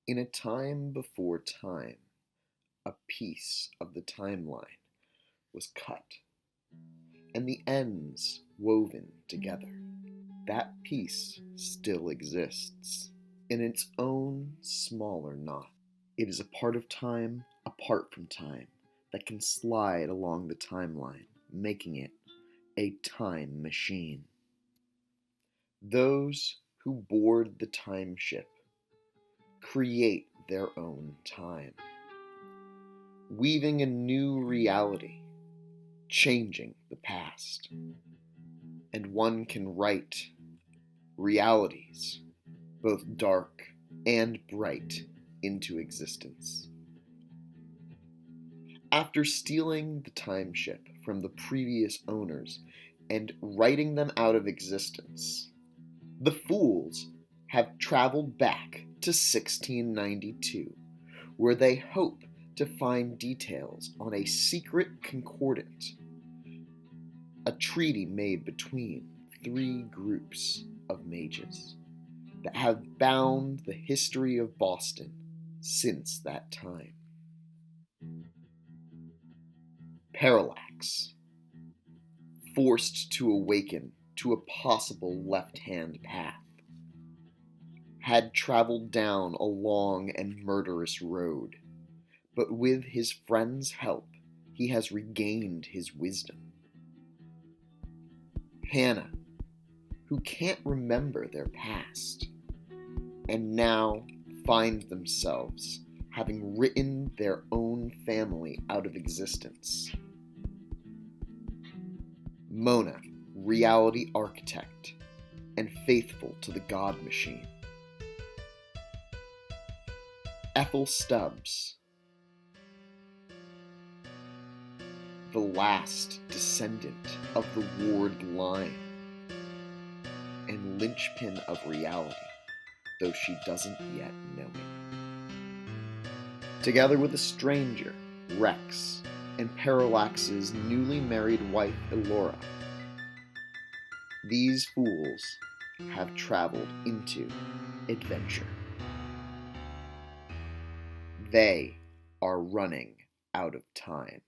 In a time before time, a piece of the timeline was cut, and the ends woven together. That piece still exists in its own smaller knot. It is a part of time apart from time that can slide along the timeline, making it a time machine. Those who board the time ship create their own time, weaving a new reality, changing the past. And one can write realities, both dark and bright, into existence. After stealing the time ship from the previous owners and writing them out of existence, the fools have traveled back to 1692, where they hope to find details on a secret concordant, a treaty made between three groups of mages that have bound the history of Boston since that time. Parallax, forced to awaken to a possible left-hand path, had traveled down a long and murderous road, but with his friend's help, he has regained his wisdom. Hannah, who can't remember their past, and now find themselves having written their own family out of existence. Mona, reality architect and faithful to the God Machine. Ethyl Stubbs, the last descendant of the Ward line and linchpin of reality, though she doesn't yet know it. Together with a stranger, Rex, and Parallax's newly married wife, Elora, these fools have traveled into adventure. They are running out of time.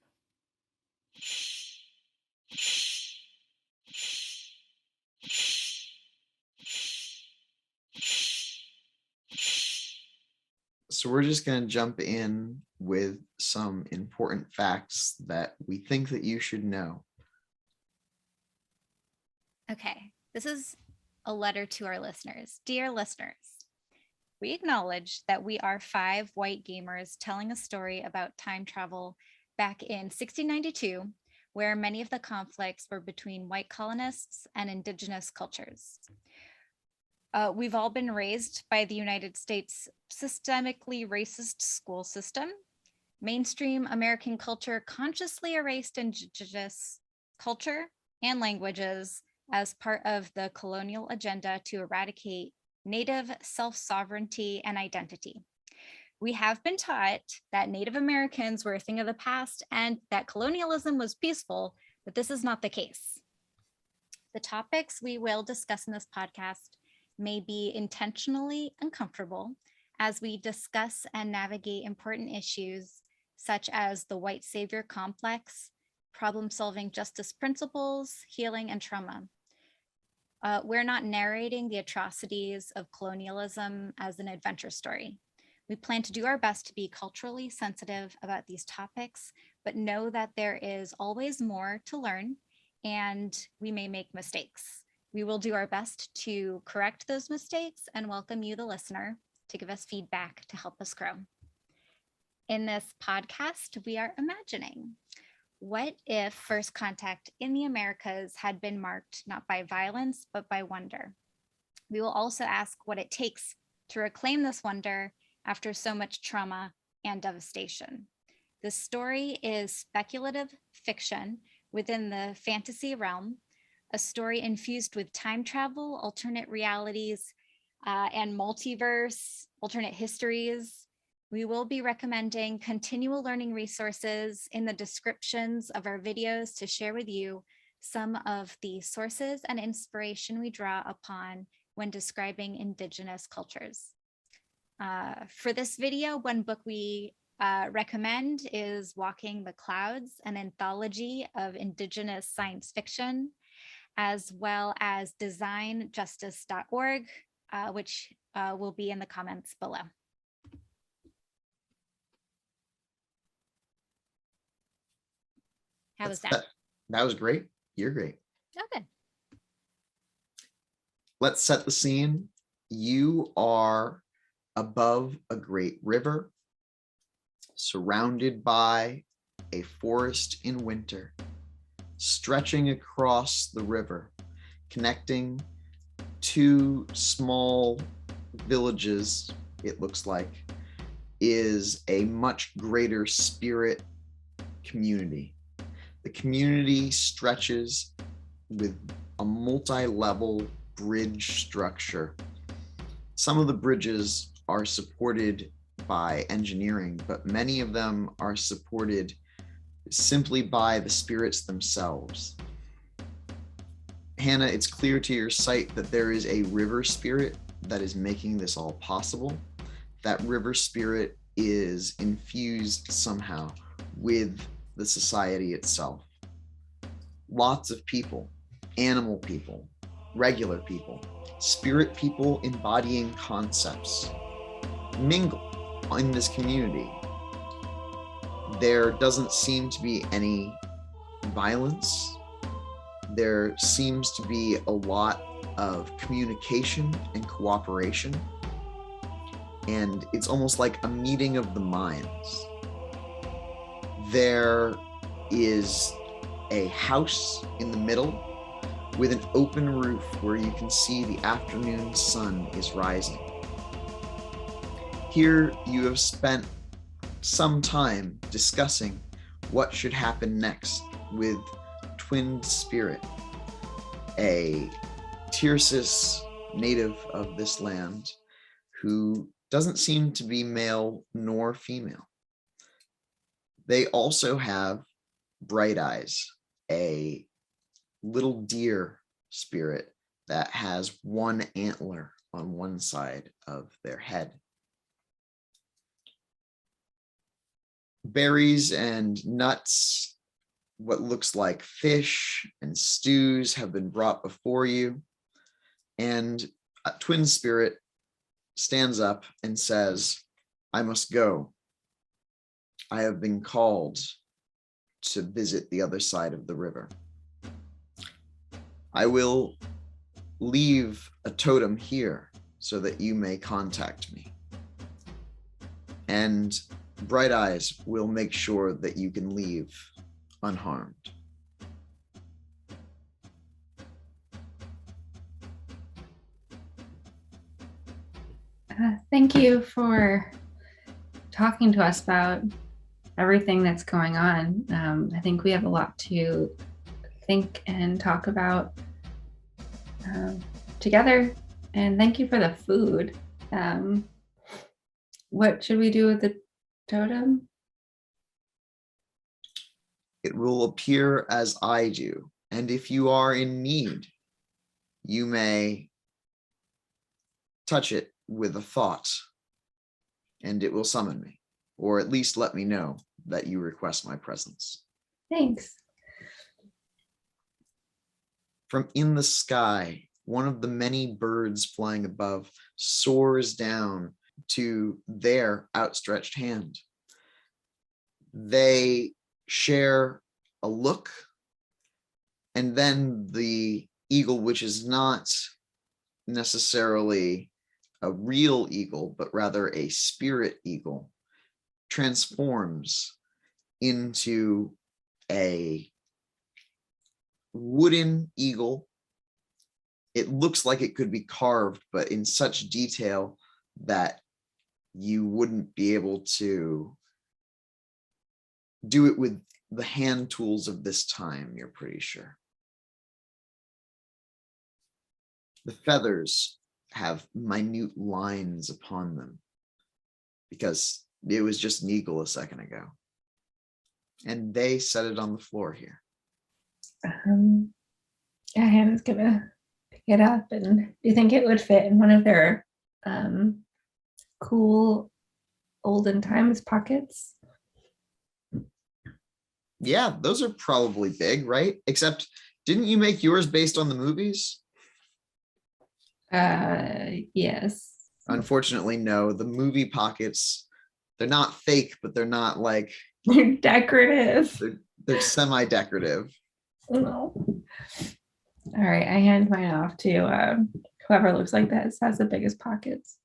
So we're just going to jump in with some important facts that we think that you should know. Okay, this is a letter to our listeners. Dear listeners, we acknowledge that we are five white gamers telling a story about time travel back in 1692, where many of the conflicts were between white colonists and indigenous cultures. We've all been raised by the United States systemically racist school system. Mainstream American culture consciously erased indigenous culture and languages as part of the colonial agenda to eradicate Native self-sovereignty and identity. We have been taught that Native Americans were a thing of the past and that colonialism was peaceful, but this is not the case. The topics we will discuss in this podcast may be intentionally uncomfortable as we discuss and navigate important issues such as the white savior complex, problem-solving justice principles, healing, and trauma. We're not narrating the atrocities of colonialism as an adventure story. We plan to do our best to be culturally sensitive about these topics, but know that there is always more to learn and we may make mistakes. We will do our best to correct those mistakes and welcome you, the listener, to give us feedback to help us grow. In this podcast, we are imagining, what if first contact in the Americas had been marked not by violence, but by wonder? We will also ask what it takes to reclaim this wonder after so much trauma and devastation. This story is speculative fiction within the fantasy realm, a story infused with time travel, alternate realities, and multiverse, alternate histories. We will be recommending continual learning resources in the descriptions of our videos to share with you some of the sources and inspiration we draw upon when describing Indigenous cultures. For this video, one book we recommend is Walking the Clouds, an anthology of Indigenous science fiction, as well as designjustice.org, which will be in the comments below. How was that? That was great. You're great. Okay. Let's set the scene. You are above a great river, surrounded by a forest in winter, stretching across the river, connecting two small villages, it looks like, is a much greater spirit community. The community stretches with a multi-level bridge structure. Some of the bridges are supported by engineering, but many of them are supported simply by the spirits themselves. Hannah, it's clear to your sight that there is a river spirit that is making this all possible. That river spirit is infused somehow with the society itself. Lots of people, animal people, regular people, spirit people embodying concepts, mingle in this community. There doesn't seem to be any violence. There seems to be a lot of communication and cooperation. And it's almost like a meeting of the minds. There is a house in the middle with an open roof where you can see the afternoon sun is rising. Here you have spent some time discussing what should happen next with Twinned Spirit, a Tircis native of this land who doesn't seem to be male nor female. They also have Bright Eyes, a little deer spirit that has one antler on one side of their head. Berries and nuts, what looks like fish and stews have been brought before you. And a Twin Spirit stands up and says, "I must go. I have been called to visit the other side of the river. I will leave a totem here so that you may contact me. And Bright Eyes will make sure that you can leave unharmed." Thank you for talking to us about everything that's going on. I think we have a lot to think and talk about together. And thank you for the food. What should we do with the totem? It will appear as I do. And if you are in need, you may touch it with a thought and it will summon me, or at least let me know that you request my presence. Thanks. From in the sky, one of the many birds flying above soars down to their outstretched hand. They share a look, and then the eagle, which is not necessarily a real eagle, but rather a spirit eagle, transforms into a wooden eagle. It looks like it could be carved, but in such detail that you wouldn't be able to do it with the hand tools of this time, you're pretty sure. The feathers have minute lines upon them because it was just an eagle a second ago. And they set it on the floor here. Yeah, Hannah's gonna pick it up. And do you think it would fit in one of their cool olden times pockets? Yeah, those are probably big, right? Except, didn't you make yours based on the movies? Yes. Unfortunately, no. The movie pockets, they're not fake, but they're not like They're decorative. they're semi-decorative. No. All right, I hand mine off to whoever looks like this has the biggest pockets.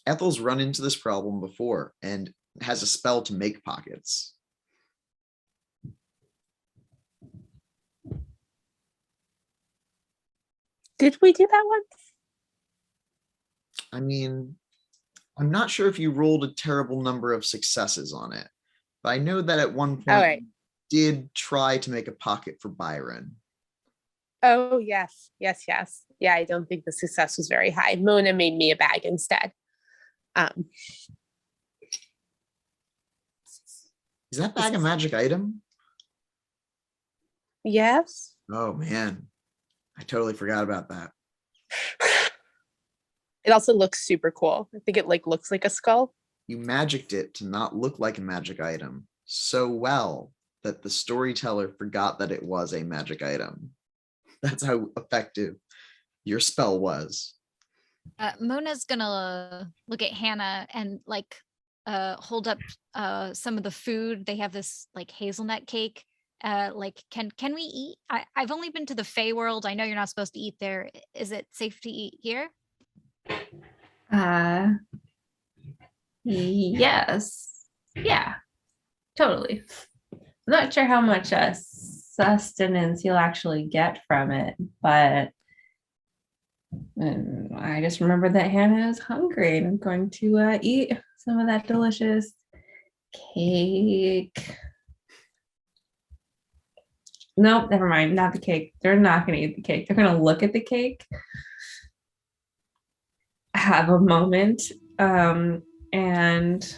Ethel's run into this problem before and has a spell to make pockets. Did we do that once? I mean, I'm not sure if you rolled a terrible number of successes on it, but I know that at one point right. you did try to make a pocket for Byron. Oh, yes. Yeah, I don't think the success was very high. Mona made me a bag instead. Is that bag a magic item? Yes. Oh man, I totally forgot about that. It also looks super cool. I think it looks like a skull. You magicked it to not look like a magic item so well that the storyteller forgot that it was a magic item. That's how effective your spell was. Mona's gonna look at Hannah and hold up some of the food. They have this hazelnut cake. Can we eat? I've only been to the Fey world. I know you're not supposed to eat there. Is it safe to eat here? Yes. Yeah, totally. I'm not sure how much sustenance you'll actually get from it, but I just remember that Hannah is hungry and I'm going to eat some of that delicious cake. Nope, never mind. Not the cake. They're not going to eat the cake. They're going to look at the cake, have a moment, and can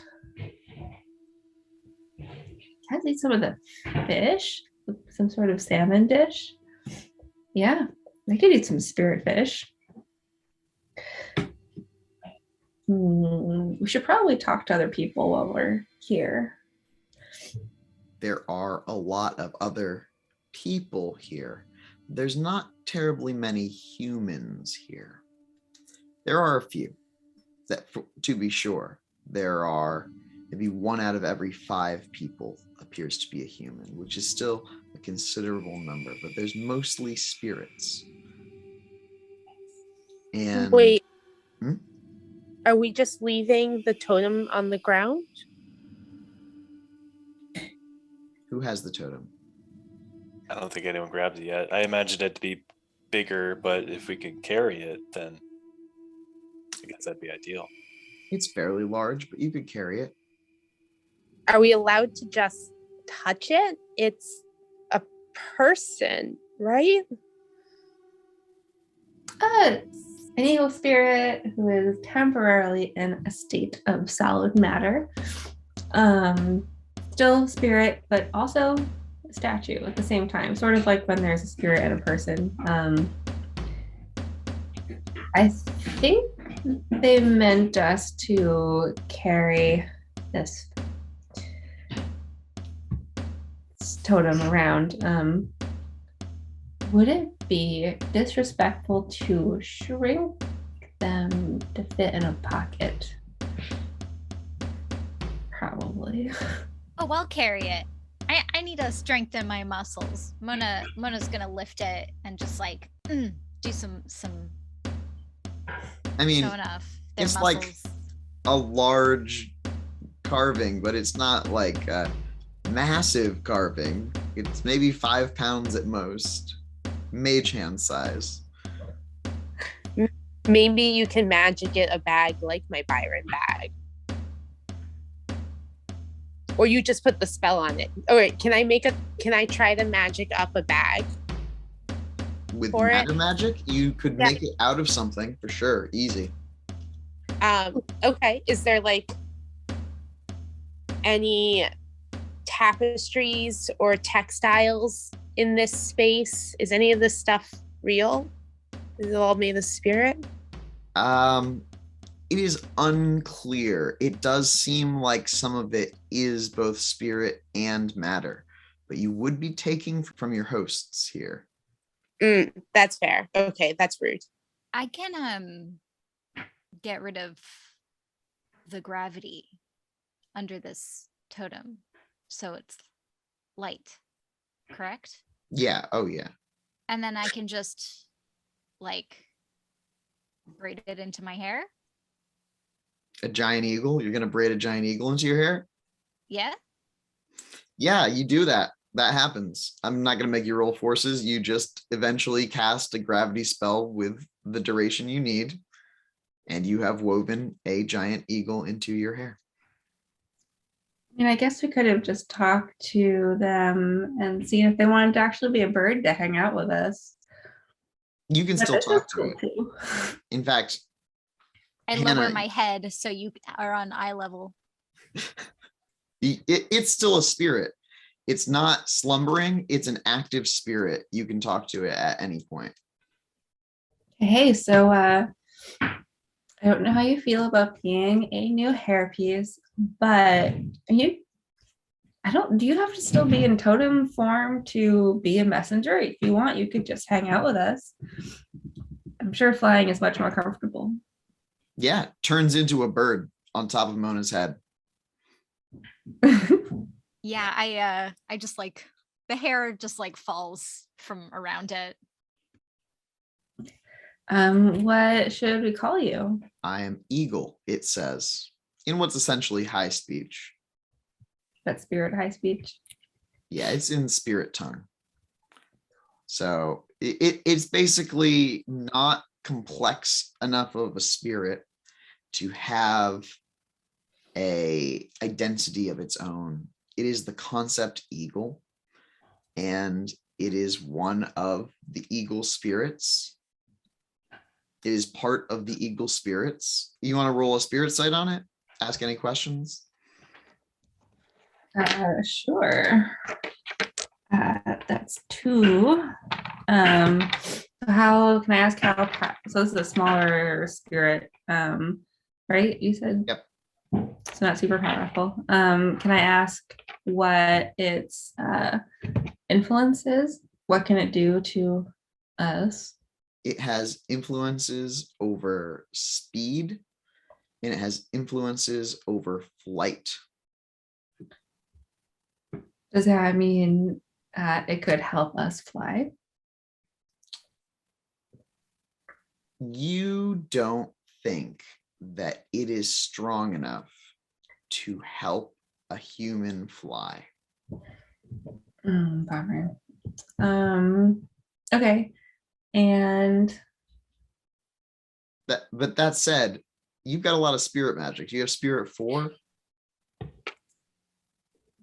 I eat some of the fish? Some sort of salmon dish? Yeah, I could eat some spirit fish. We should probably talk to other people while we're here. There are a lot of other people here. There's not terribly many humans here. There are a few, to be sure. There are maybe 1 out of every 5 people appears to be a human, which is still a considerable number, but there's mostly spirits. And wait, Are we just leaving the totem on the ground? Who has the totem? I don't think anyone grabs it yet. I imagined it to be bigger, but if we could carry it, then I guess that'd be ideal. It's fairly large, but you could carry it. Are we allowed to just touch it? It's a person, right? It's an evil spirit who is temporarily in a state of solid matter. Still spirit, but also a statue at the same time. Sort of like when there's a spirit and a person. I think they meant us to carry this totem around. Would it be disrespectful to shrink them to fit in a pocket? Probably. Oh, I'll carry it. I need to strengthen my muscles. Mona's gonna lift it and just do some I mean, showing off their it's muscles. like a large carving, but it's not like a massive carving. It's maybe 5 pounds at most. Mage hand size. Maybe you can magic it a bag like my Byron bag. Or you just put the spell on it. All right, can I try to magic up a bag? With For matter it? magic, you could Yeah. make it out of something for sure. Easy. Okay. Is there any tapestries or textiles in this space? Is any of this stuff real? Is it all made of spirit? It is unclear. It does seem like some of it is both spirit and matter, but you would be taking from your hosts here. That's fair. Okay, that's rude. I can get rid of the gravity under this totem, so it's light, correct? Yeah. Oh, yeah. And then I can just like braid it into my hair. A giant eagle? You're going to braid a giant eagle into your hair? Yeah. Yeah, you do that. That happens. I'm not going to make you roll forces. You just eventually cast a gravity spell with the duration you need, and you have woven a giant eagle into your hair. I mean, I guess we could have just talked to them and seen if they wanted to actually be a bird to hang out with us. You can But still this is talk to cool it. too. In fact, I Hannah, lower my head so you are on eye level. it's still a spirit. It's not slumbering. It's an active spirit. You can talk to it at any point. Hey, so I don't know how you feel about being a new hairpiece, but do you have to still be in totem form to be a messenger? If you want, you could just hang out with us. I'm sure flying is much more comfortable. Yeah, turns into a bird on top of Mona's head. Yeah, I just like the hair just like falls from around it. What should we call you? I am Eagle, it says, in what's essentially high speech. That spirit high speech. Yeah, it's in spirit tongue. So it's basically not complex enough of a spirit to have a identity of its own. It is the concept eagle, and it is one of the eagle spirits. It is part of the eagle spirits. You want to roll a spirit sight on it? Ask any questions? Sure. That's 2. How can I ask how? So this is a smaller spirit, right? You said. Yep. So not super powerful. Can I ask what its influence is? What can it do to us? It has influences over speed, and it has influences over flight. Does that mean it could help us fly? You don't think that it is strong enough to help a human fly. Bummer. Okay. And But that said, you've got a lot of spirit magic. Do you have spirit 4?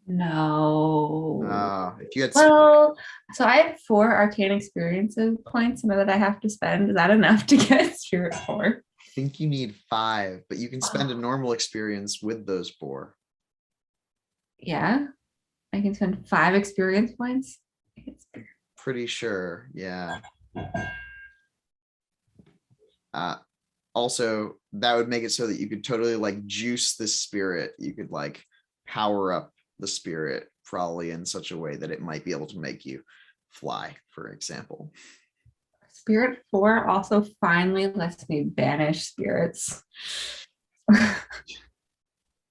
no. If you had Well, so I have 4 arcane experiences points that I have to spend. Is that enough to get spirit 4? I think you need 5, but you can spend a normal experience with those 4. Yeah, I can spend 5 experience points. Pretty sure, yeah. Also, that would make it so that you could totally like juice the spirit. You could like power up the spirit probably in such a way that it might be able to make you fly, for example. Spirit 4 also finally lets me banish spirits.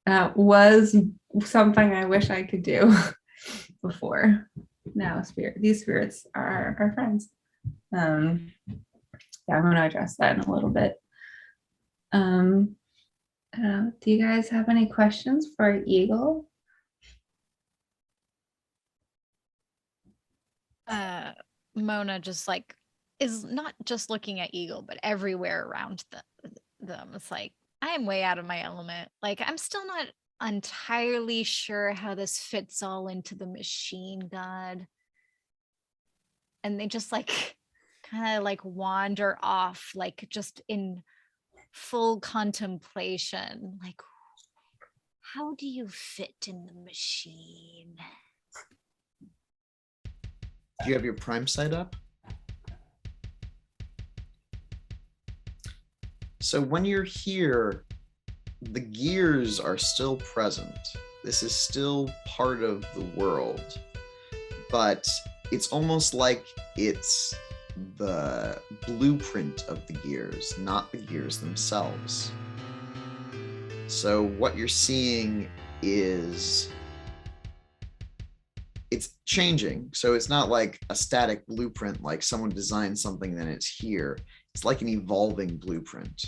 Was something I wish I could do before. Now these spirits are our friends. Yeah, I'm going to address that in a little bit. Do you guys have any questions for Eagle? Mona just like is not just looking at Eagle, but everywhere around them. It's like, I'm way out of my element. Like, I'm still not entirely sure how this fits all into the machine god. And they just like kind of like wander off, like just in full contemplation. Like, how do you fit in the machine? Do you have your prime sight up? So when you're here, the gears are still present. This is still part of the world, but it's almost like it's the blueprint of the gears, not the gears themselves. So what you're seeing is it's changing. So it's not like a static blueprint, like someone designed something, then it's here. It's like an evolving blueprint.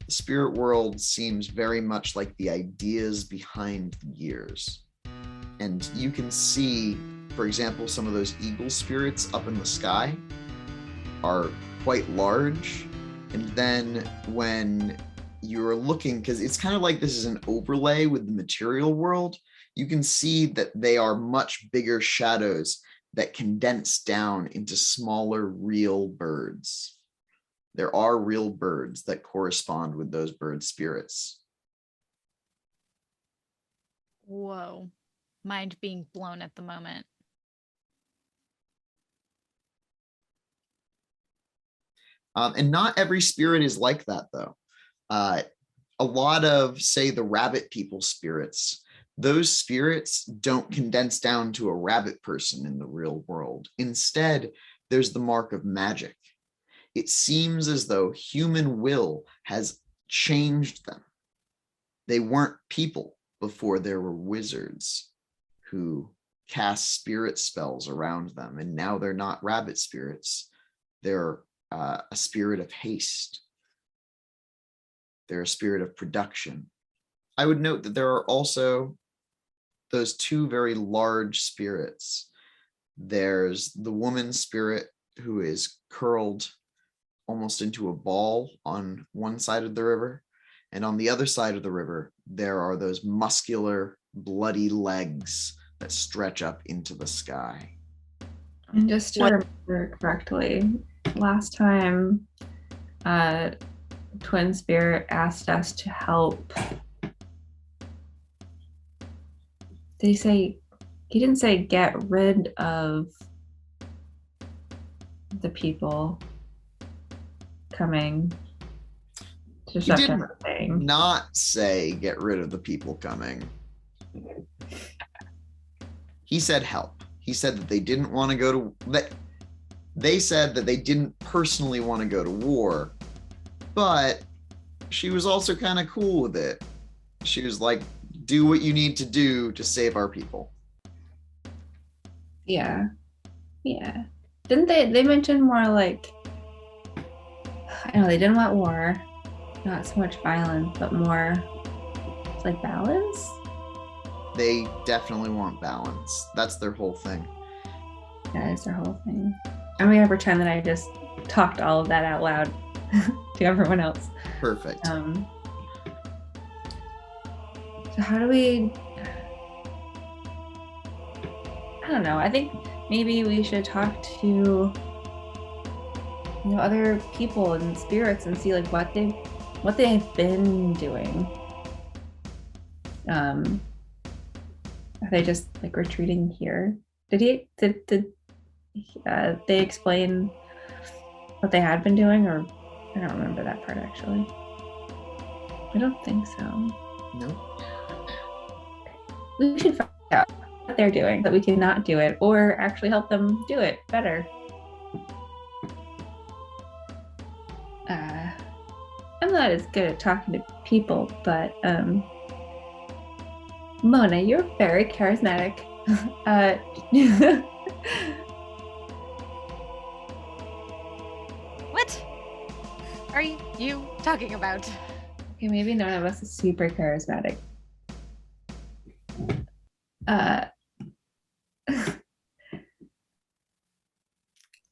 The spirit world seems very much like the ideas behind the gears. And you can see, for example, some of those eagle spirits up in the sky are quite large. And then when you're looking, because it's kind of like this is an overlay with the material world, you can see that they are much bigger shadows that condense down into smaller real birds. There are real birds that correspond with those bird spirits. Whoa. Mind being blown at the moment. And not every spirit is like that, though. A lot of, say, the rabbit people spirits, those spirits don't condense down to a rabbit person in the real world. Instead, there's the mark of magic. It seems as though human will has changed them. They weren't people before there were wizards who cast spirit spells around them, and now they're not rabbit spirits. They're a spirit of haste. They're a spirit of production. I would note that there are also those two very large spirits. There's the woman spirit who is curled almost into a ball on one side of the river. And on the other side of the river, there are those muscular, bloody legs that stretch up into the sky. And just to remember correctly, last time Twin Spirit asked us to help. Did he didn't say get rid of the people coming to He did everything. not say get rid of the people coming. He said help. He said that they didn't want to go to that. They said that they didn't personally want to go to war, but she was also kind of cool with it. She was like, do what you need to do to save our people. Yeah. Didn't they mention more like, I know they didn't want war, not so much violence, but more like balance? They definitely want balance. That's their whole thing. That is their whole thing. I'm gonna pretend that I just talked all of that out loud to everyone else. Perfect. So how do we? I don't know. I think maybe we should talk to other people and spirits and see like what they've been doing. Are they just like retreating here? Did they explain what they had been doing, or I don't remember that part actually. I don't think so. No. We should find out what they're doing so that we can not do it or actually help them do it better. I'm not as good at talking to people, but Mona, you're very charismatic. What are you talking about? Okay, maybe none of us is super charismatic.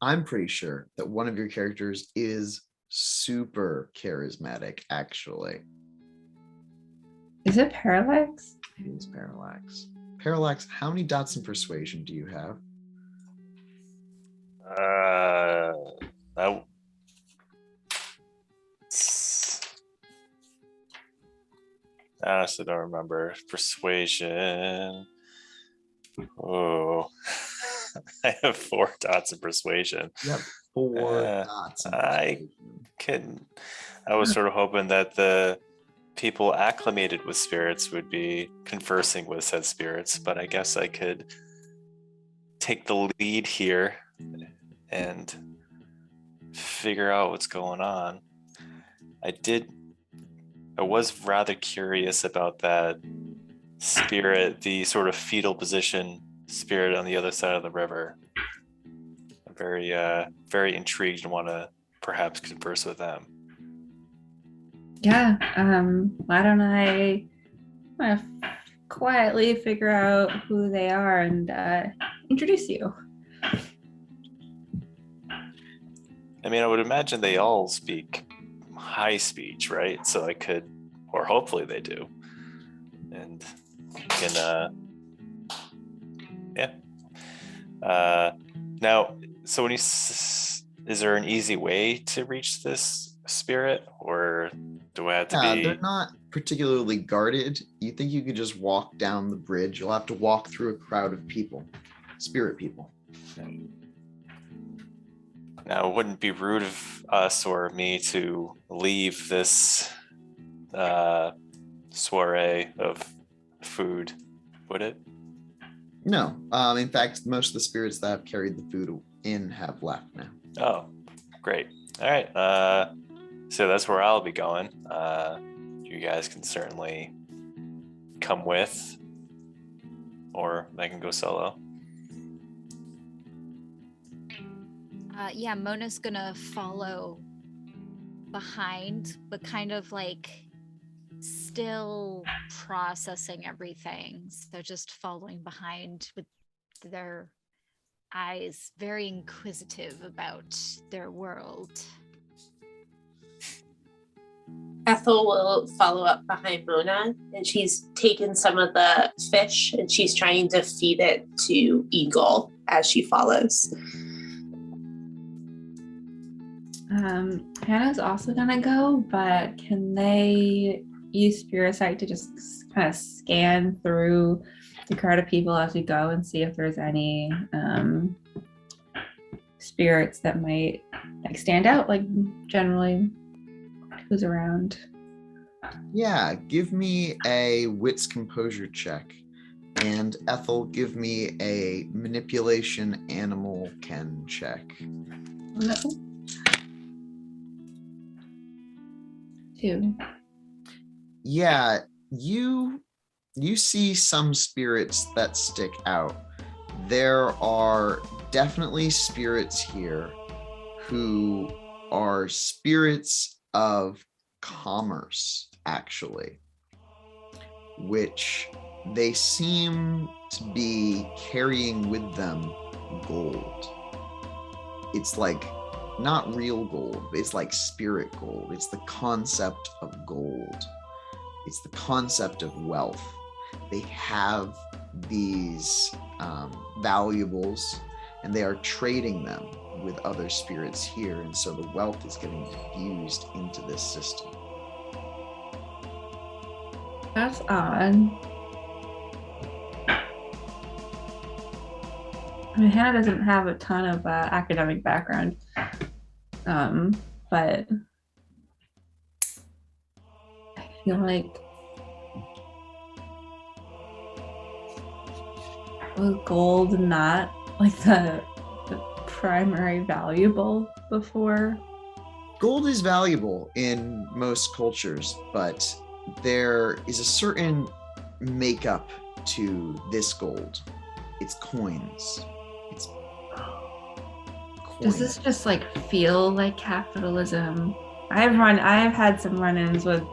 I'm pretty sure that one of your characters is super charismatic, actually. Is it Parallax? It is Parallax. Parallax, how many dots in persuasion do you have? I honestly don't remember. Persuasion. Oh, I have 4 dots in persuasion. You have 4 dots. I can. I was sort of hoping that the people acclimated with spirits would be conversing with said spirits, but I guess I could take the lead here and figure out what's going on. I was rather curious about that spirit, the sort of fetal position spirit on the other side of the river. I'm very intrigued and want to perhaps converse with them. Yeah. Why don't I quietly figure out who they are and introduce you? I mean, I would imagine they all speak high speech, right? So I could, or hopefully they do. And can, now, so when is there an easy way to reach this spirit, or do I have to be? They're not particularly guarded. You think you could just walk down the bridge? You'll have to walk through a crowd of people, spirit people. Now, it wouldn't be rude of us or me to leave this soiree of food, would it? No. In fact, most of the spirits that have carried the food in have left now. Oh, great. All right. So that's where I'll be going. You guys can certainly come with, or I can go solo. Yeah, Mona's gonna follow behind, but kind of like still processing everything. So just following behind with their eyes very inquisitive about their world. Ethel will follow up behind Mona, and she's taken some of the fish and she's trying to feed it to Eagle as she follows. Hannah's also gonna go, but can they use Spirit Sight to just kind of scan through the crowd of people as we go and see if there's any spirits that might like stand out, like generally who's around? Yeah, give me a wits composure check. And Ethel, give me a manipulation animal ken check. No. 2. Yeah, you see some spirits that stick out. There are definitely spirits here who are spirits of commerce, actually, which they seem to be carrying with them gold. It's like not real gold, it's like spirit gold. It's the concept of gold. It's the concept of wealth. They have these valuables and they are trading them with other spirits here. And so the wealth is getting diffused into this system. That's odd. I mean, Hannah doesn't have a ton of academic background, but I feel like was gold not like the primary valuable before? Gold is valuable in most cultures, but there is a certain makeup to this gold. It's coins. It's coins. Does this just like feel like capitalism? I've had some run-ins with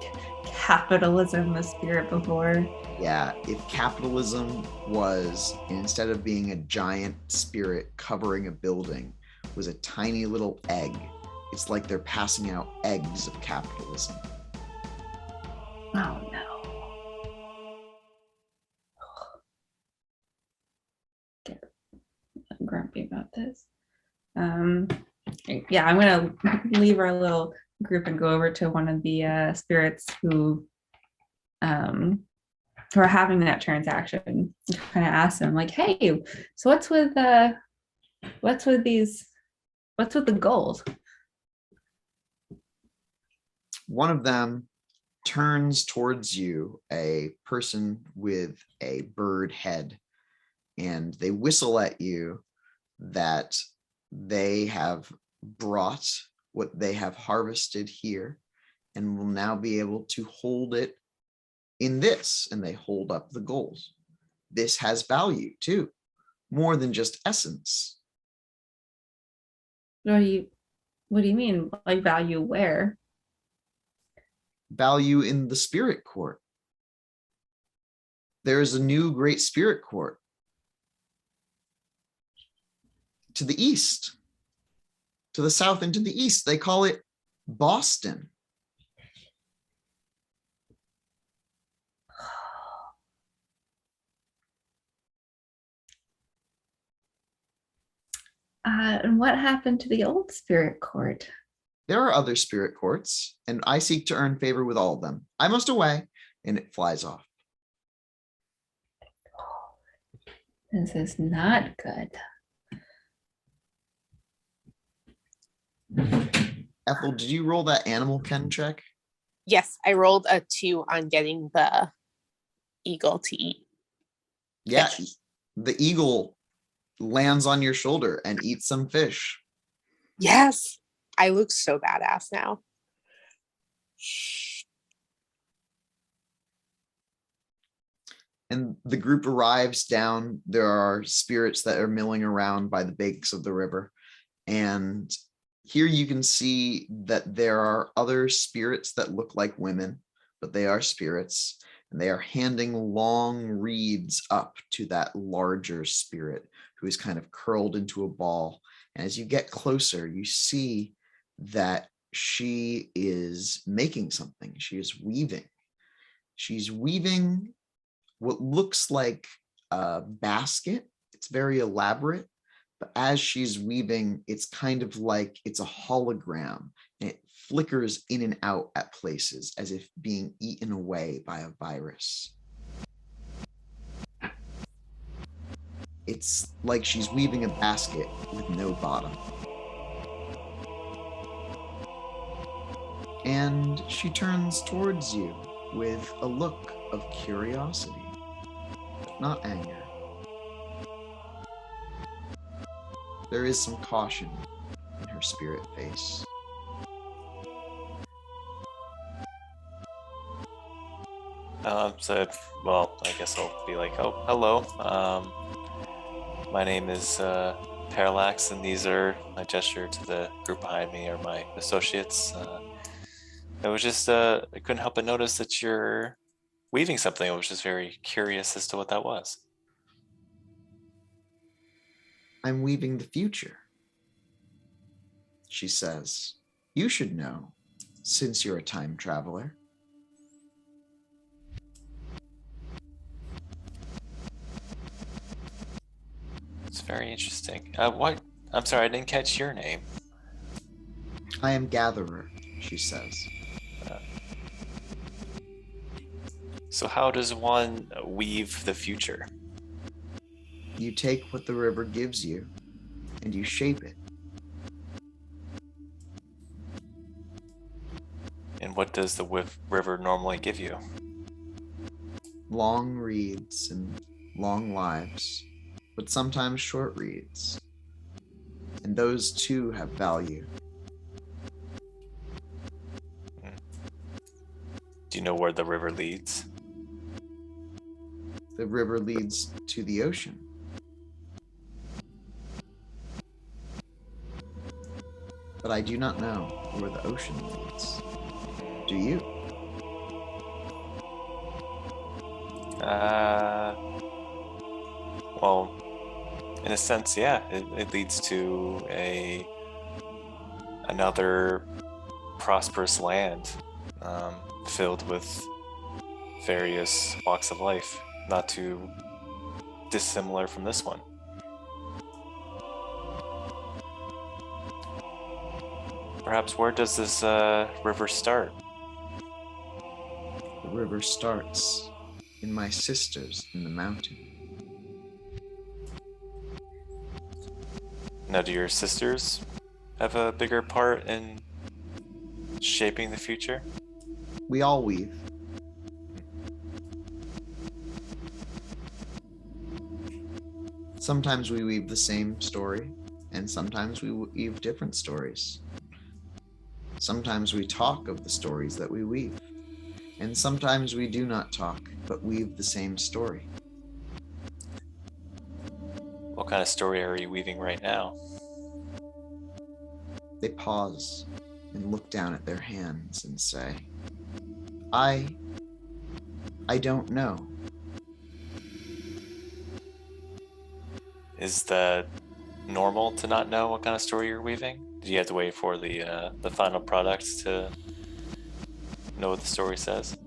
capitalism, the spirit before. Yeah, if capitalism was, instead of being a giant spirit covering a building, was a tiny little egg, it's like they're passing out eggs of capitalism. Oh no. I'm grumpy about this. Yeah, I'm gonna leave our little group and go over to one of the spirits who are having that transaction and kind of ask them like, hey, so what's with the gold? One of them turns towards you, a person with a bird head, and they whistle at you that they have brought what they have harvested here and will now be able to hold it in this, and they hold up the gold. This has value too, more than just essence. What do you mean? Like value where? Value in the spirit court. There is a new great spirit court to the east, to the south, and to the east. They call it Boston. And what happened to the old spirit court? There are other spirit courts, and I seek to earn favor with all of them. I must away, and it flies off. This is not good. Ethel, did you roll that animal ken check? Yes, I rolled a 2 on getting the eagle to eat. Yeah, Fish. the eagle lands on your shoulder and eats some fish. Yes, I look so badass now. And the group arrives down. There are spirits that are milling around by the banks of the river. And here you can see that there are other spirits that look like women, but they are spirits. And they are handing long reeds up to that larger spirit who is kind of curled into a ball. And as you get closer, you see that she is making something. She is weaving. She's weaving what looks like a basket. It's very elaborate, but as she's weaving, it's kind of like it's a hologram, and it flickers in and out at places as if being eaten away by a virus. It's like she's weaving a basket with no bottom. And she turns towards you with a look of curiosity, but not anger. There is some caution in her spirit face. Well, I guess I'll be like, oh, hello. My name is Parallax, and these are my gesture to the group behind me, or my associates. I was just, I couldn't help but notice that you're weaving something. I was just very curious as to what that was. I'm weaving the future, she says. You should know, since you're a time traveler. It's very interesting. What? I'm sorry, I didn't catch your name. I am Gatherer, she says. So how does one weave the future? You take what the river gives you, and you shape it. And what does the river normally give you? Long reeds and long lives, but sometimes short reeds. And those too have value. Do you know where the river leads? The river leads to the ocean. But I do not know where the ocean leads. Do you? Well, in a sense, yeah. It leads to another prosperous land, filled with various walks of life, not too dissimilar from this one. Perhaps where does this river start? The river starts in my sisters in the mountain. Now, do your sisters have a bigger part in shaping the future? We all weave. Sometimes we weave the same story, and sometimes we weave different stories. Sometimes we talk of the stories that we weave, and sometimes we do not talk, but weave the same story. What kind of story are you weaving right now? They pause and look down at their hands and say, I don't know. Is that normal to not know what kind of story you're weaving? Do you have to wait for the final product to know what the story says?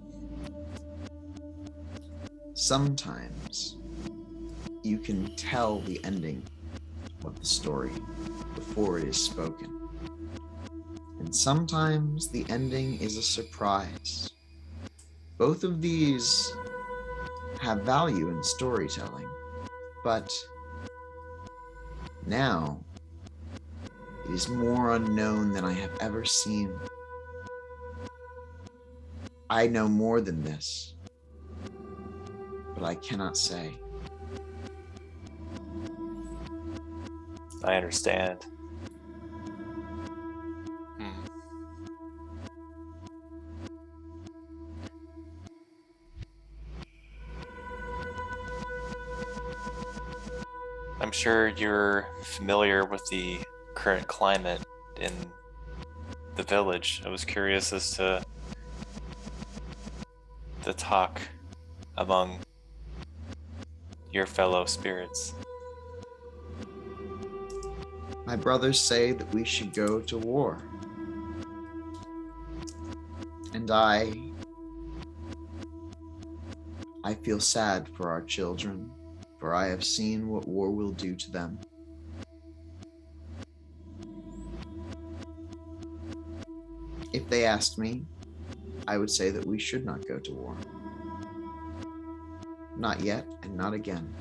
Sometimes you can tell the ending of the story before it is spoken. And sometimes the ending is a surprise. Both of these have value in storytelling, but now it is more unknown than I have ever seen. I know more than this, but I cannot say. I understand. I'm sure you're familiar with the current climate in the village. I was curious as to the talk among your fellow spirits. My brothers say that we should go to war. And I feel sad for our children, for I have seen what war will do to them. If they asked me, I would say that we should not go to war. Not yet, and not again.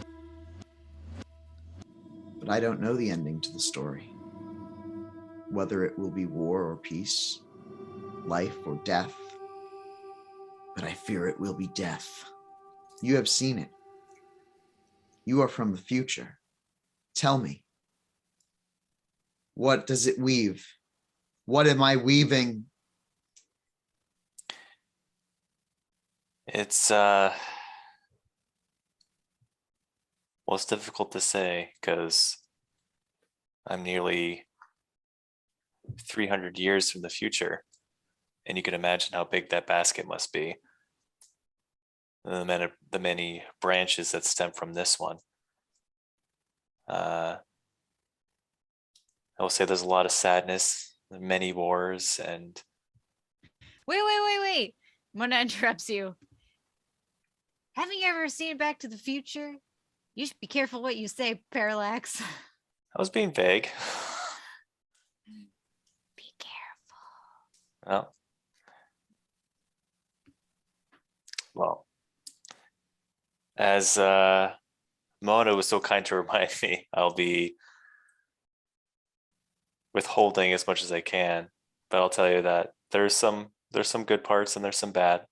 But I don't know the ending to the story. Whether it will be war or peace, life or death. But I fear it will be death. You have seen it. You are from the future. Tell me, what does it weave? What am I weaving? It's well, it's difficult to say because I'm nearly 300 years from the future, and you can imagine how big that basket must be. And the many branches that stem from this one. I will say there's a lot of sadness, many wars, and Wait. Mona interrupts you. Haven't you ever seen Back to the Future? You should be careful what you say, Parallax. I was being vague. Be careful. Well, as Mona was so kind to remind me, I'll be withholding as much as I can, but I'll tell you that there's some good parts and there's some bad.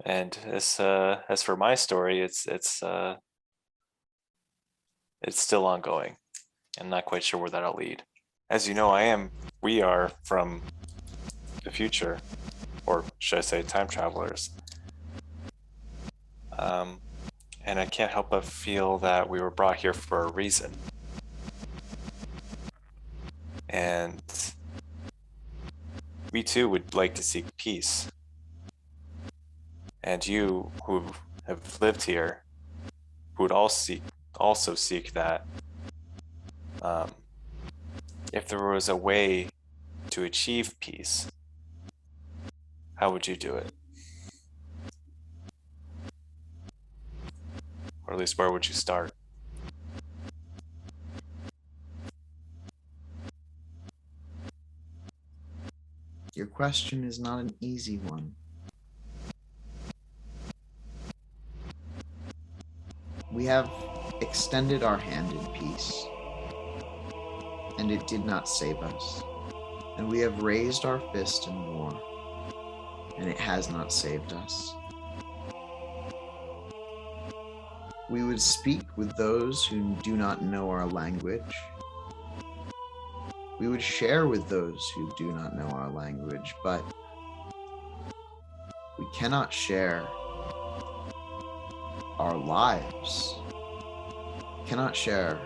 And as for my story, it's still ongoing. I'm not quite sure where that'll lead. As you know, we are from the future, or should I say time travelers. And I can't help but feel that we were brought here for a reason. And we too would like to seek peace. And you who have lived here would also seek that. If there was a way to achieve peace, how would you do it? Or at least where would you start? Your question is not an easy one. We have extended our hand in peace. and it did not save us. And we have raised our fist in war, and it has not saved us. We would speak with those who do not know our language. We would share with those who do not know our language, but we cannot share our lives. We cannot share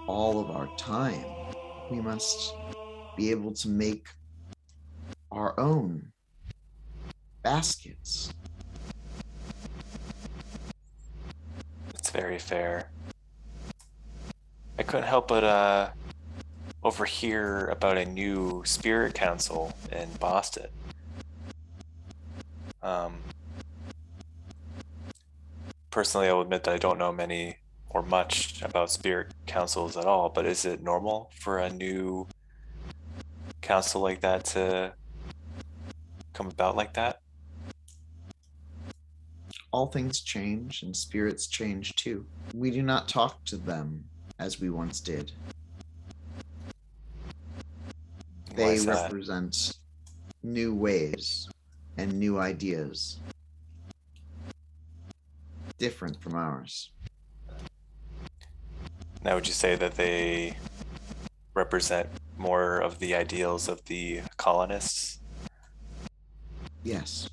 all of our time. We must be able to make our own baskets. It's very fair. I couldn't help but overhear about a new spirit council in Boston. Personally, I'll admit that I don't know many or much about spirit councils at all, but is it normal for a new council like that to come about like that? All things change, and spirits change too. We do not talk to them as we once did. Why They is that? represent new ways and new ideas, different from ours. Now, would you say that they represent more of the ideals of the colonists? Yes.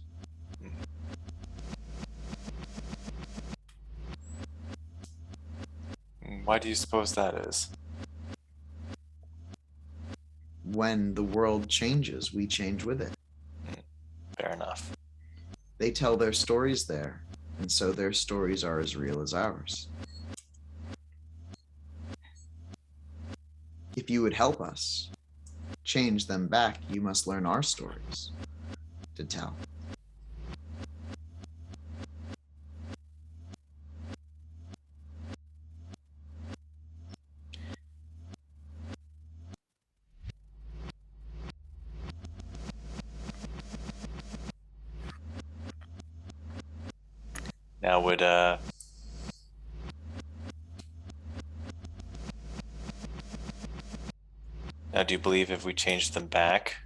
Why do you suppose that is? When the world changes, we change with it. Fair enough. They tell their stories there, and so their stories are as real as ours. If you would help us change them back, you must learn our stories to tell. Now, do you believe if we changed them back,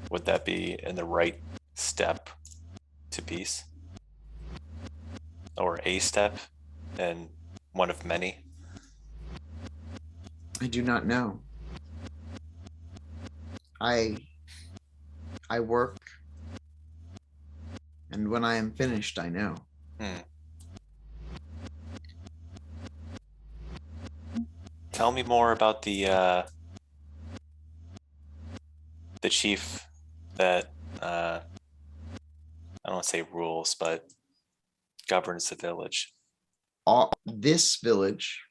would that be in the right step to peace? Or a step and one of many? I do not know. I work, and when I am finished, I know. Tell me more about the chief that I don't want to say rules, but governs the village. This village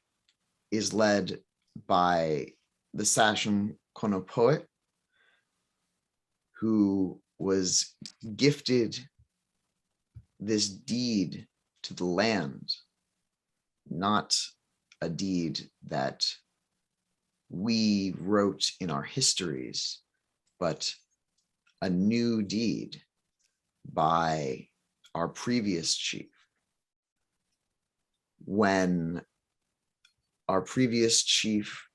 is led by the Sachem Konopoet, who was gifted this deed to the land, not a deed that we wrote in our histories, but a new deed by our previous chief. When our previous chief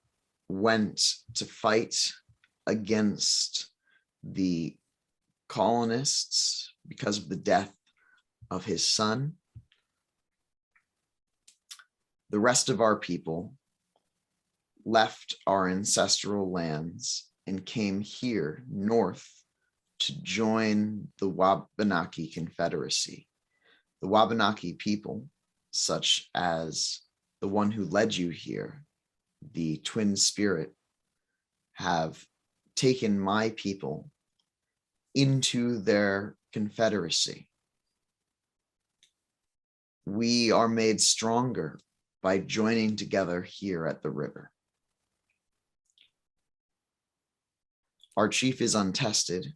went to fight against the colonists because of the death of his son, the rest of our people left our ancestral lands and came here north to join the Wabanaki Confederacy. The Wabanaki people, such as the one who led you here, the twin spirit, have taken my people into their confederacy. We are made stronger by joining together here at the river. Our chief is untested,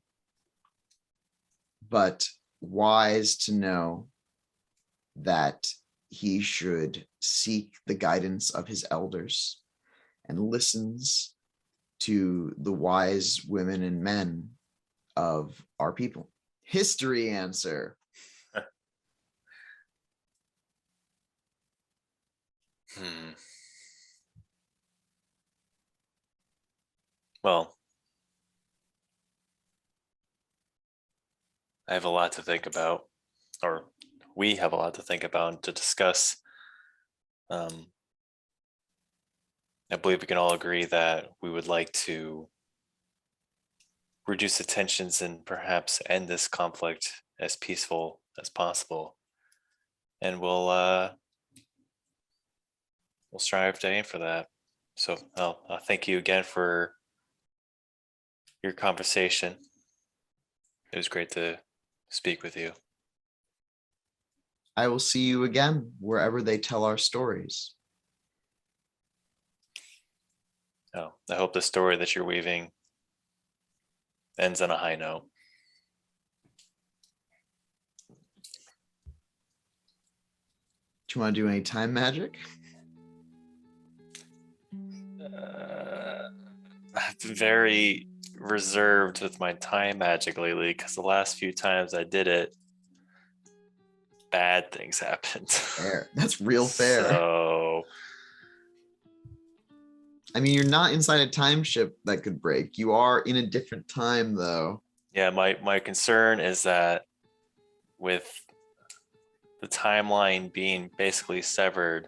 but wise to know that he should seek the guidance of his elders and listens to the wise women and men of our people. History answer. Well, I have a lot to think about, or we have a lot to think about and to discuss. I believe we can all agree that we would like to reduce the tensions and perhaps end this conflict as peaceful as possible. And we'll strive to aim for that. So thank you again for your conversation. It was great to speak with you. I will see you again wherever they tell our stories. Oh, I hope the story that you're weaving ends on a high note. Do you want to do any time magic? I've been very reserved with my time magic lately because the last few times I did it, bad things happened. Fair. That's real fair. So, I mean, you're not inside a time ship that could break. You are in a different time, though. yeah, my concern is that with the timeline being basically severed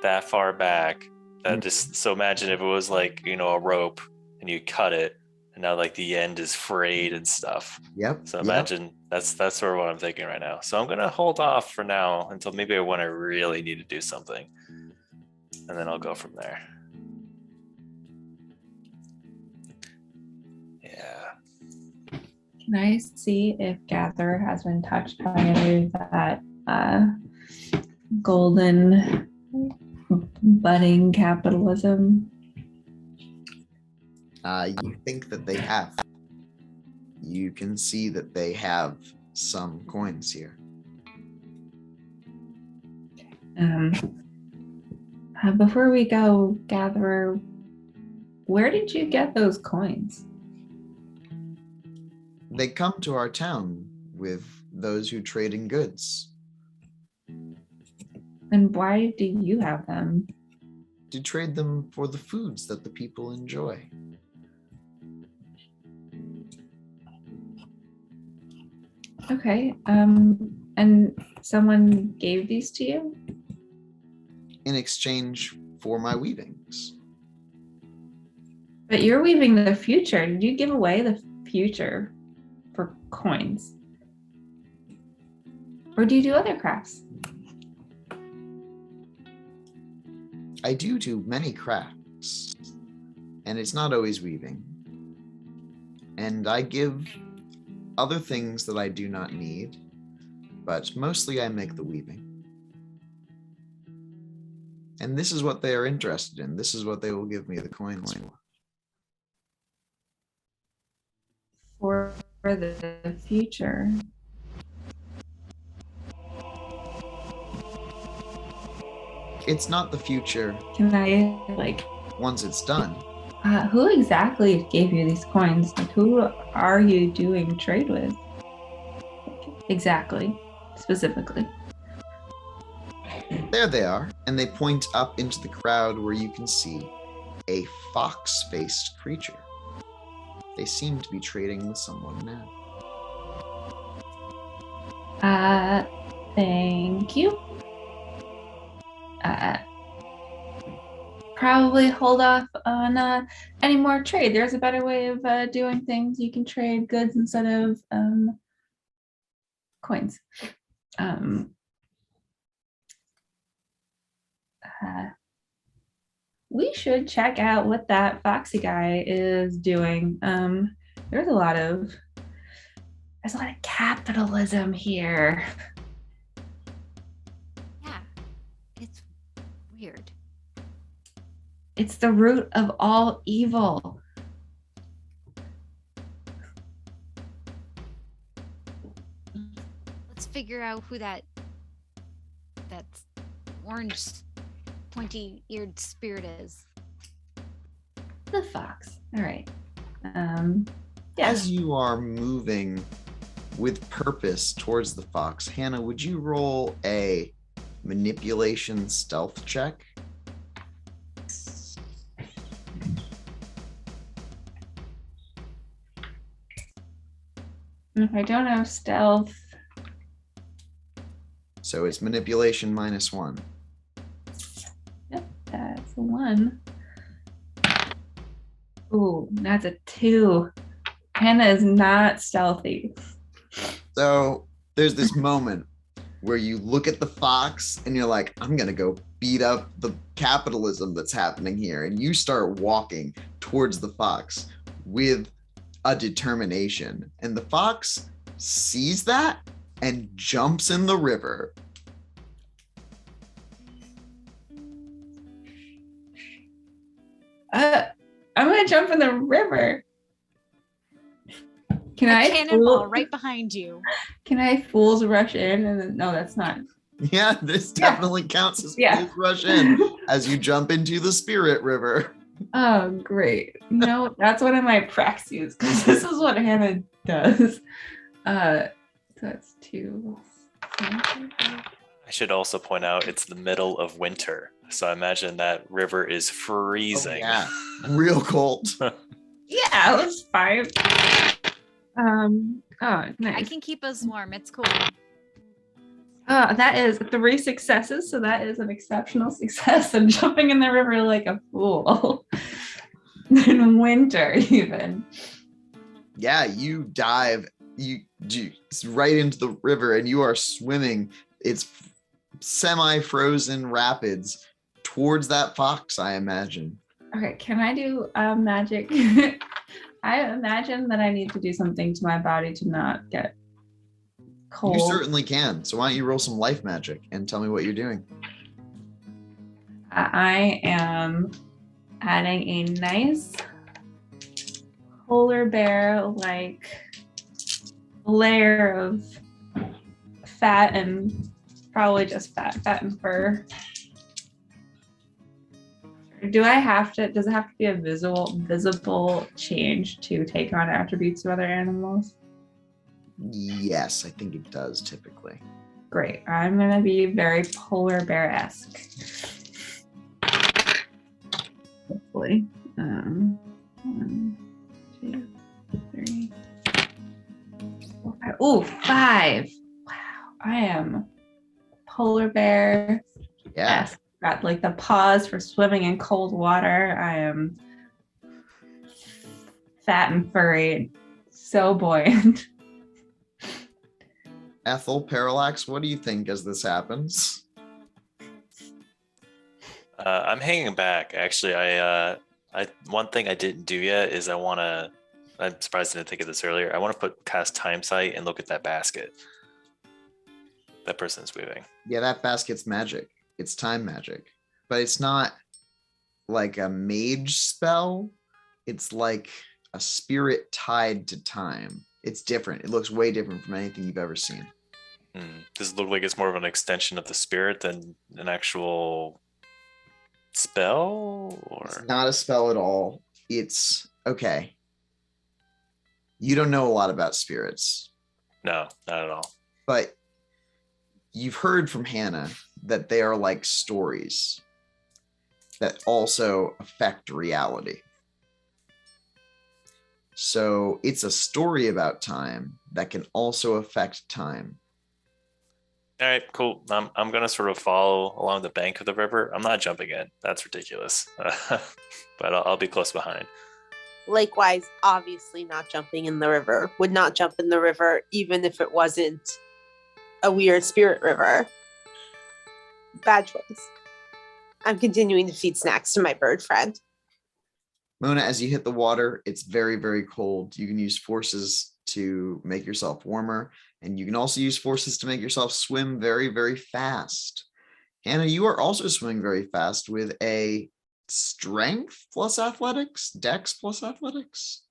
that far back, that just, so imagine if it was like, a rope and you cut it and now like the end is frayed and stuff. Yep. So imagine that's sort of what I'm thinking right now. So I'm gonna hold off for now until maybe when I really need to do something, and then I'll go from there. Yeah. Can I see if Gatherer has been touched by any of that golden budding capitalism? You think that they have. You can see that they have some coins here. Before we go, Gatherer, where did you get those coins? They come to our town with those who trade in goods. And why do you have them? To trade them for the foods that the people enjoy. Okay. And someone gave these to you? In exchange for my weavings. But you're weaving the future. Did you give away the future for coins? Or do you do other crafts? I do many crafts, and it's not always weaving. And I give other things that I do not need, but mostly I make the weaving. And this is what they are interested in. This is what they will give me the coins For the future. It's not the future Can I, once it's done. who exactly gave you these coins? Like, who are you doing trade with? Exactly, specifically. There they are, and they point up into the crowd where you can see a fox-faced creature. They seem to be trading with someone now. Thank you. Probably hold off on any more trade. There's a better way of doing things. You can trade goods instead of coins. We should check out what that foxy guy is doing. There's a lot of capitalism here. Yeah, it's weird. It's the root of all evil. Let's figure out who that's orange pointy-eared spirit is. The fox. All right. As you are moving with purpose towards the fox, Hannah, would you roll a manipulation stealth check? And if I don't have stealth, So it's manipulation -1. yep, that's a 1. Ooh, that's a 2. Hannah is not stealthy. So there's this moment where you look at the fox and you're like, I'm going to go beat up the capitalism that's happening here. And you start walking towards the fox with a determination. And the fox sees that and jumps in the river. I'm going to jump in the river. Can A I cannonball right behind you. Can I fools rush in? And then, no, that's not. Yeah, this definitely counts as Yeah. Fools rush in as you jump into the spirit river. Oh, great. No, that's one of my praxies because this is what Hannah does. So that's 2. I should also point out it's the middle of winter. So I imagine that river is freezing. Oh, yeah, real cold. Yeah, it was 5. Oh, I nice. can keep us warm. It's cool. That is 3 successes, so that is an exceptional success. I'm jumping in the river like a fool. In winter, even. Yeah, you dive, you right into the river, and you are swimming. It's semi-frozen rapids towards that fox, I imagine. Okay, can I do magic? I imagine that I need to do something to my body to not get cold. You certainly can. So why don't you roll some life magic and tell me what you're doing? I am adding a nice polar bear like layer of fat and probably just fat and fur. Does it have to be a visible change to take on attributes of other animals? Yes, I think it does typically. Great. I'm gonna be very polar bear-esque. Hopefully. 1, 2, 3, 4, 5. Ooh, 5. Wow. I am polar bear. Yeah. Got like the paws for swimming in cold water. I am fat and furry. So buoyant. Ethyl, Parallax, what do you think as this happens? I'm hanging back. Actually, I one thing I didn't do yet is I'm surprised I didn't think of this earlier. I want to cast time sight and look at that basket. That person's moving. Yeah, that basket's magic. It's time magic. But it's not like a mage spell. It's like a spirit tied to time. It's different. It looks way different from anything you've ever seen. Does it look like it's more of an extension of the spirit than an actual spell? Or It's not a spell at all. It's okay. You don't know a lot about spirits. No, not at all. But you've heard from Hannah that they are like stories that also affect reality. So it's a story about time that can also affect time. All right, cool. I'm gonna sort of follow along the bank of the river. I'm not jumping in. That's ridiculous. But I'll be close behind. Likewise, obviously not jumping in the river. Would not jump in the river even if it wasn't a weird spirit river. Bad choice. I'm continuing to feed snacks to my bird friend. Mona, as you hit the water, it's very, very cold. You can use forces to make yourself warmer, and you can also use forces to make yourself swim very, very fast. Hannah, you are also swimming very fast with a strength plus athletics, dex plus athletics.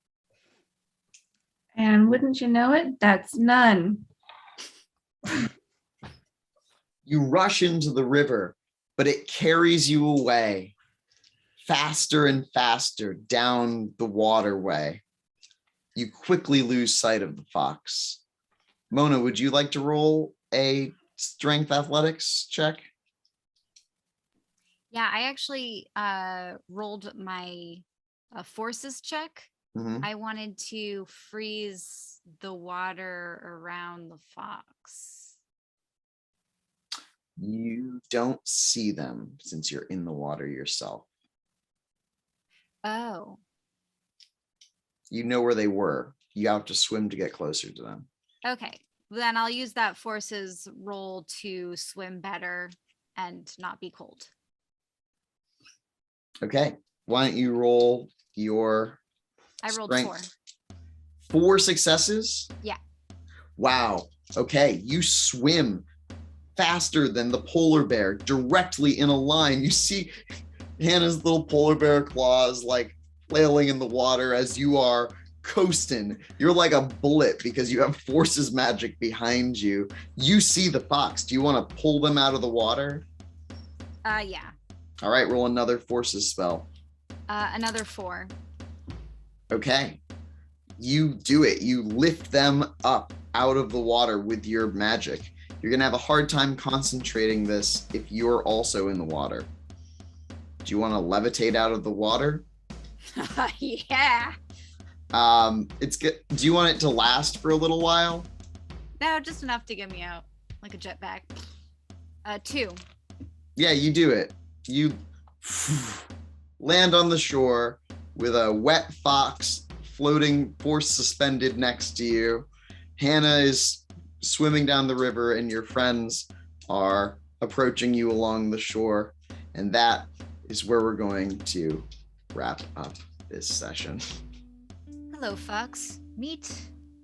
And wouldn't you know it, that's none. You rush into the river, but it carries you away faster and faster down the waterway. You quickly lose sight of the fox. Mona, would you like to roll a strength athletics check? Yeah, I actually rolled my forces check Mhm. I wanted to freeze the water around the fox. You don't see them since you're in the water yourself. Oh, You know where they were. You have to swim to get closer to them. okay. Then I'll use that forces roll to swim better and not be cold. Okay. Why don't you roll your I rolled strength? 4. 4 successes? Yeah. Wow. Okay. You swim faster than the polar bear, directly in a line. You see Hannah's little polar bear claws like flailing in the water as you are coasting. You're like a bullet because you have forces magic behind you. You see the fox. Do you want to pull them out of the water? Yeah. All right, roll another forces spell. Another 4. Okay. You do it. You lift them up out of the water with your magic. You're going to have a hard time concentrating this if you're also in the water. Do you want to levitate out of the water? Yeah. It's good. Do you want it to last for a little while? No, just enough to get me out like a jetpack. 2. Yeah, you do it. You land on the shore with a wet fox floating force suspended next to you. Hannah is swimming down the river and your friends are approaching you along the shore. And that is where we're going to wrap up this session. Hello, fox. Meet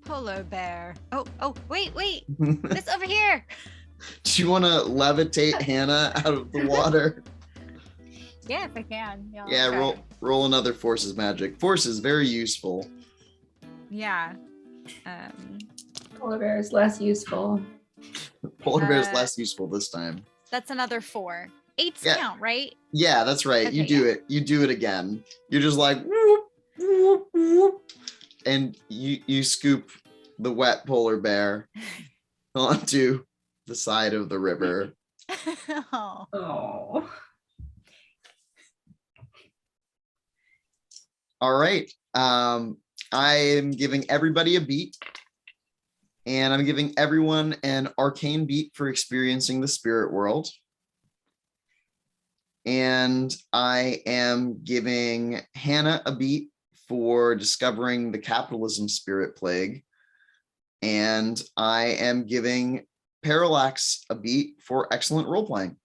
polar bear. Oh, wait. This over here. Do you want to levitate Hannah out of the water? Yeah, if I can. Yeah, Yeah, I'll try. roll another forces magic. Force is very useful. Yeah. Polar bear is less useful. Polar bear is less useful this time. That's another 4. 8's Yeah. count, right? Yeah, that's right. Okay, you do yeah. it. You do it again. You're just like whoop, whoop, whoop, and you scoop the wet polar bear onto the side of the river. Oh. Oh. All right. I am giving everybody a beat. And I'm giving everyone an arcane beat for experiencing the spirit world. And I am giving Hannah a beat for discovering the capitalism spirit plague. And I am giving Parallax a beat for excellent role playing.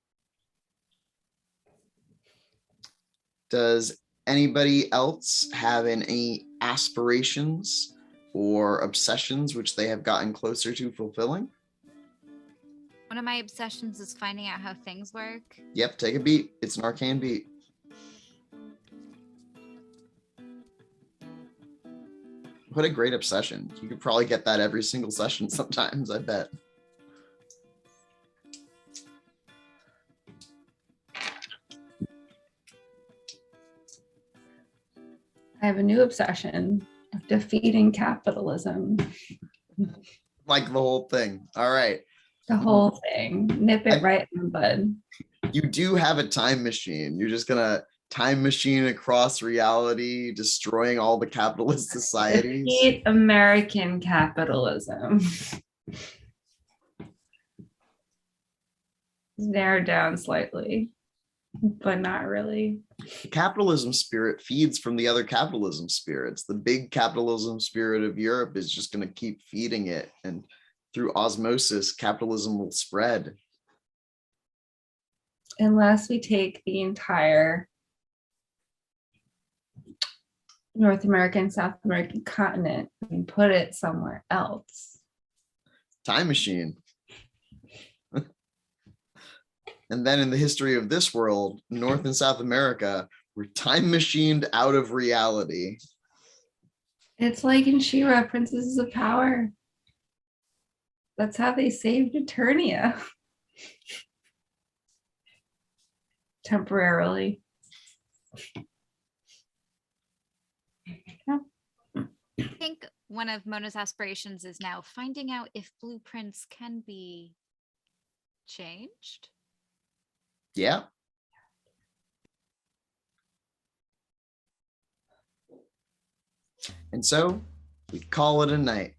Does anybody else have any aspirations or obsessions which they have gotten closer to fulfilling? One of my obsessions is finding out how things work. Yep, take a beat. It's an arcane beat. What a great obsession. You could probably get that every single session sometimes, I bet. I have a new obsession of defeating capitalism. Like the whole thing. All right. The whole thing. Nip it right in the bud. You do have a time machine. You're just gonna time machine across reality, destroying all the capitalist societies. Defeat American capitalism. Narrowed down slightly, but not really. The capitalism spirit feeds from the other capitalism spirits. The big capitalism spirit of Europe is just going to keep feeding it. And through osmosis, capitalism will spread. Unless we take the entire North American, South American continent and put it somewhere else. Time machine. And then in the history of this world, North and South America were time machined out of reality. It's like in She-Ra, Princesses of Power. That's how they saved Eternia. Temporarily. I think one of Mona's aspirations is now finding out if blueprints can be changed. Yeah. And so we call it a night.